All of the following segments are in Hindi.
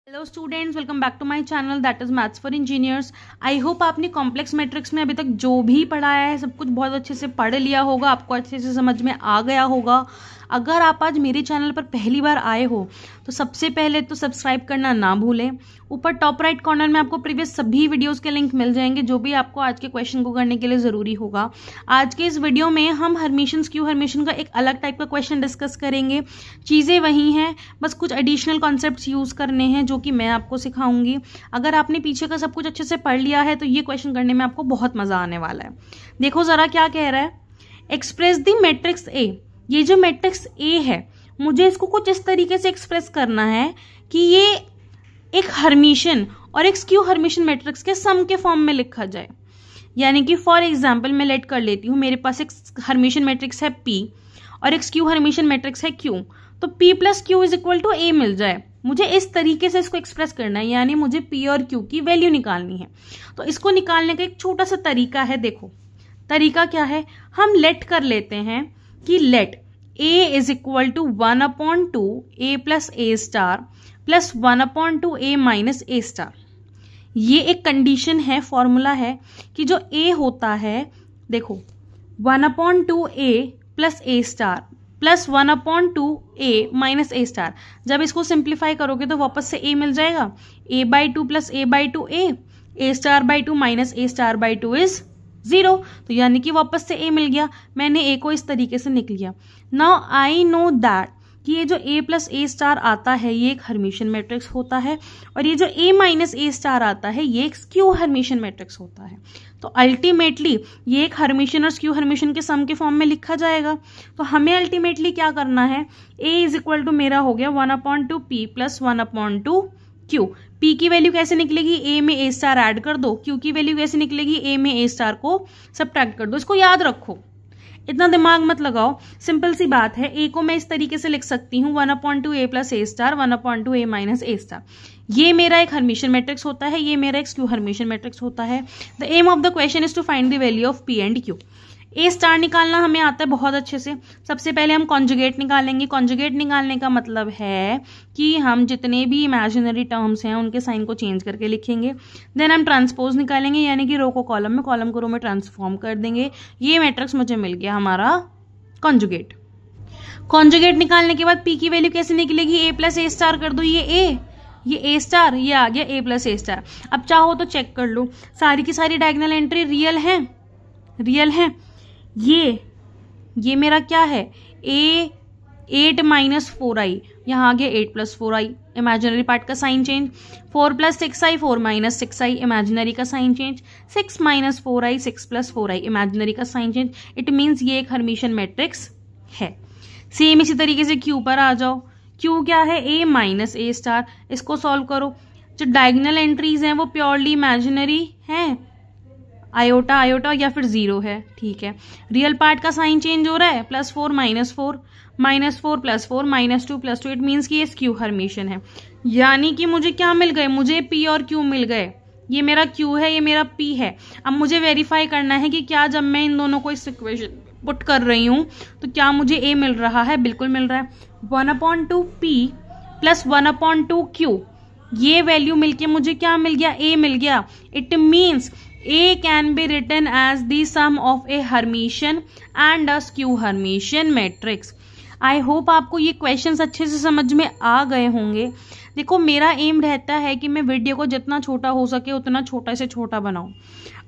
Hello students, welcome back to my channel that is maths for engineers. I hope आपने कॉम्प्लेक्स मैट्रिक्स में अभी तक जो भी पढ़ाया है सब कुछ बहुत अच्छे से पढ़ लिया होगा, आपको अच्छे से समझ में आ गया होगा। अगर आप आज मेरे चैनल पर पहली बार आए हो तो सबसे पहले तो सब्सक्राइब करना ना भूलें। ऊपर टॉप राइट कॉर्नर में आपको प्रीवियस सभी वीडियोस के लिंक मिल जाएंगे जो भी आपको आज के क्वेश्चन को करने के लिए ज़रूरी होगा। आज के इस वीडियो में हम हर्मिशन स्क्यू हर्मिशन का एक अलग टाइप का क्वेश्चन डिस्कस करेंगे। चीज़ें वही हैं, बस कुछ एडिशनल कॉन्सेप्ट्स यूज़ करने हैं जो कि मैं आपको सिखाऊंगी। अगर आपने पीछे का सब कुछ अच्छे से पढ़ लिया है तो ये क्वेश्चन करने में आपको बहुत मज़ा आने वाला है। देखो ज़रा क्या कह रहा है, एक्सप्रेस द मैट्रिक्स ए। ये जो मैट्रिक्स ए है मुझे इसको कुछ इस तरीके से एक्सप्रेस करना है कि ये एक हर्मिशन और एक स्क्यू हर्मिशन मैट्रिक्स के सम के फॉर्म में लिखा जाए। यानी कि फॉर एग्जांपल मैं लेट कर लेती हूँ, मेरे पास एक हर्मिशन मैट्रिक्स है P और एक स्क्यू हर्मिशन मैट्रिक्स है Q, तो P plus Q is equal to A मिल जाए। मुझे इस तरीके से इसको एक्सप्रेस करना है, यानी मुझे P और Q की वैल्यू निकालनी है। तो इसको निकालने का एक छोटा सा तरीका है। देखो तरीका क्या है, हम लेट कर लेते हैं कि let A is equal to 1/2 A plus A star plus 1/2 A minus A star. ये एक कंडीशन है, फॉर्मूला है कि जो A होता है, देखो 1/2 A plus A star plus 1/2 A minus A star, जब इसको सिंप्लीफाई करोगे तो वापस से A मिल जाएगा। A/2 plus A/2 A star by 2 minus A star by 2 is 0, तो यानी कि वापस से A मिल गया। मैंने A को इस तरीके से निकल लिया। नाउ आई नो दैट कि ये जो A प्लस A स्टार आता है ये एक हर्मिशन मैट्रिक्स होता है और ये जो A माइनस A स्टार आता है ये एक स्क्यू हर्मिशन मैट्रिक्स होता है। तो अल्टीमेटली ये एक हर्मिशन और स्क्यू हर्मिशन के सम के फॉर्म में लिखा जाएगा। तो हमें अल्टीमेटली क्या करना है, A इज इक्वल टू मेरा हो गया 1/2 P प्लस 1/2 Q। P की वैल्यू कैसे निकलेगी, A में A स्टार ऐड कर दो। Q की वैल्यू कैसे निकलेगी, A में A स्टार को सब्ट्रैक्ट कर दो। इसको याद रखो, इतना दिमाग मत लगाओ, सिंपल सी बात है। A को मैं इस तरीके से लिख सकती हूँ 1/2 A plus A star 1/2 A minus A star. ये मेरा एक हर्मिशन मैट्रिक्स होता है, ये मेरा एक स्क्यू हर्मिशन मैट्रिक्स होता है। The aim of the question is to find the value of P and Q। A star निकालना हमें आता है बहुत अच्छे से। सबसे पहले हम कॉन्जुगेट निकालेंगे। कॉन्जुगेट निकालने का मतलब है कि हम जितने भी इमेजिनरी टर्म्स हैं उनके साइन को चेंज करके लिखेंगे। देन हम ट्रांसपोज निकालेंगे, यानी कि रो को कॉलम में, कॉलम को रो में ट्रांसफॉर्म कर देंगे। ये मैट्रिक्स मुझे मिल गया हमारा कॉन्जुगेट। कॉन्जुगेट निकालने के बाद P की वैल्यू कैसे निकलेगी, A प्लस A स्टार कर दो, ये A स्टार, ये आ गया A प्लस A स्टार। अब चाहो तो चेक कर लो, सारी की सारी डायगोनल एंट्री रियल है। ये मेरा क्या है, 8 माइनस 4i, यहाँ आ गया 8 प्लस 4i, इमेजिनरी पार्ट का sign change. 4 plus 6i 4 minus 6i, imaginary का sign change. 6 minus 4i 6 plus 4i, imaginary का साइन चेंज। इट मीन्स ये एक हर्मिशन मैट्रिक्स है। सेम इसी तरीके से Q पर आ जाओ। Q क्या है, A माइनस A स्टार। इसको सॉल्व करो। जो डायगोनल एंट्रीज हैं वो प्योरली इमेजिनरी हैं, आयोटा या फिर 0 है, ठीक है। रियल पार्ट का साइन चेंज हो रहा है, +4 -4 -4 +4 -2 +2। इट मीन्स कि ये स्क्यू हर्मिशन है। यानी कि मुझे क्या मिल गए, मुझे P और Q मिल गए। ये मेरा Q है, ये मेरा P है। अब मुझे वेरीफाई करना है कि क्या जब मैं इन दोनों को इस इक्वेशन पुट कर रही हूं तो क्या मुझे A मिल रहा है। बिल्कुल मिल रहा है। 1/2 P प्लस 1/2 Q, ये वैल्यू मिलके मुझे क्या मिल गया, A मिल गया। It means A can be written as the sum of a Hermitian and a skew Hermitian matrix। I hope आपको ये क्वेश्चंस अच्छे से समझ में आ गए होंगे। देखो मेरा एम रहता है कि मैं वीडियो को जितना छोटा हो सके उतना छोटा से छोटा बनाऊं।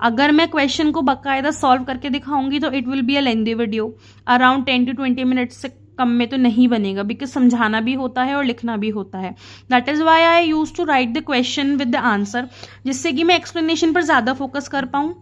अगर मैं क्वेश्चन को बाकायदा सॉल्व करके दिखाऊंगी तो it will be a lengthy video, around 10 to 20 minutes से कम में तो नहीं बनेगा, बिकॉज समझाना भी होता है और लिखना भी होता है। That is why I use to write the question with the answer, जिससे कि मैं एक्सप्लेनेशन पर ज्यादा फोकस कर पाऊं,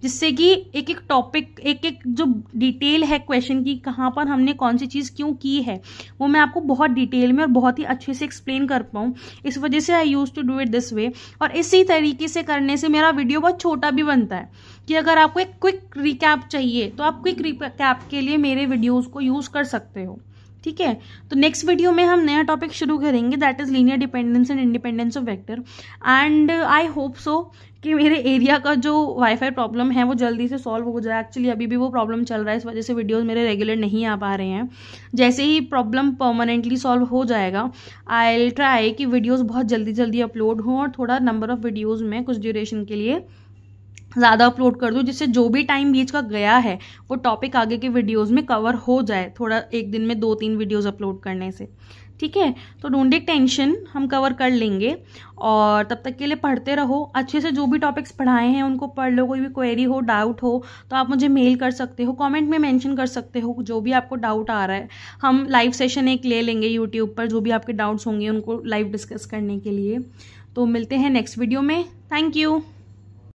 जिससे कि एक एक टॉपिक, एक एक जो डिटेल है क्वेश्चन की, कहाँ पर हमने कौन सी चीज क्यों की है, वो मैं आपको बहुत डिटेल में और बहुत ही अच्छे से एक्सप्लेन कर पाऊँ। इस वजह से I use to do it this way. और इसी तरीके से करने से मेरा वीडियो बहुत छोटा भी बनता है कि अगर आपको एक क्विक रिकैप चाहिए तो आप क्विक रिकैप के लिए मेरे वीडियोज को यूज कर सकते हो। ठीक है। तो नेक्स्ट वीडियो में हम नया टॉपिक शुरू करेंगे, that is linear dependence and independence of vector. And I hope so कि मेरे एरिया का जो वाईफाई प्रॉब्लम है वो जल्दी से सॉल्व हो जाए। एक्चुअली अभी भी वो प्रॉब्लम चल रहा है, इस वजह से वीडियोस मेरे रेगुलर नहीं आ पा रहे हैं। जैसे ही प्रॉब्लम परमानेंटली सॉल्व हो जाएगा, आई विल ट्राई कि वीडियोस बहुत जल्दी जल्दी अपलोड हों और थोड़ा नंबर ऑफ वीडियोज़ में कुछ ड्यूरेशन के लिए ज़्यादा अपलोड कर दूँ, जिससे जो भी टाइम बीच का गया है वो टॉपिक आगे के वीडियोस में कवर हो जाए, थोड़ा एक दिन में 2-3 वीडियोस अपलोड करने से। ठीक है, तो डोंट टेक टेंशन, हम कवर कर लेंगे। और तब तक के लिए पढ़ते रहो अच्छे से, जो भी टॉपिक्स पढ़ाए हैं उनको पढ़ लो। कोई भी क्वेरी हो, डाउट हो तो आप मुझे मेल कर सकते हो, कमेंट में मेंशन कर सकते हो जो भी आपको डाउट आ रहा है। हम लाइव सेशन एक ले लेंगे यूट्यूब पर, जो भी आपके डाउट्स होंगे उनको लाइव डिस्कस करने के लिए। तो मिलते हैं नेक्स्ट वीडियो में। Thank you.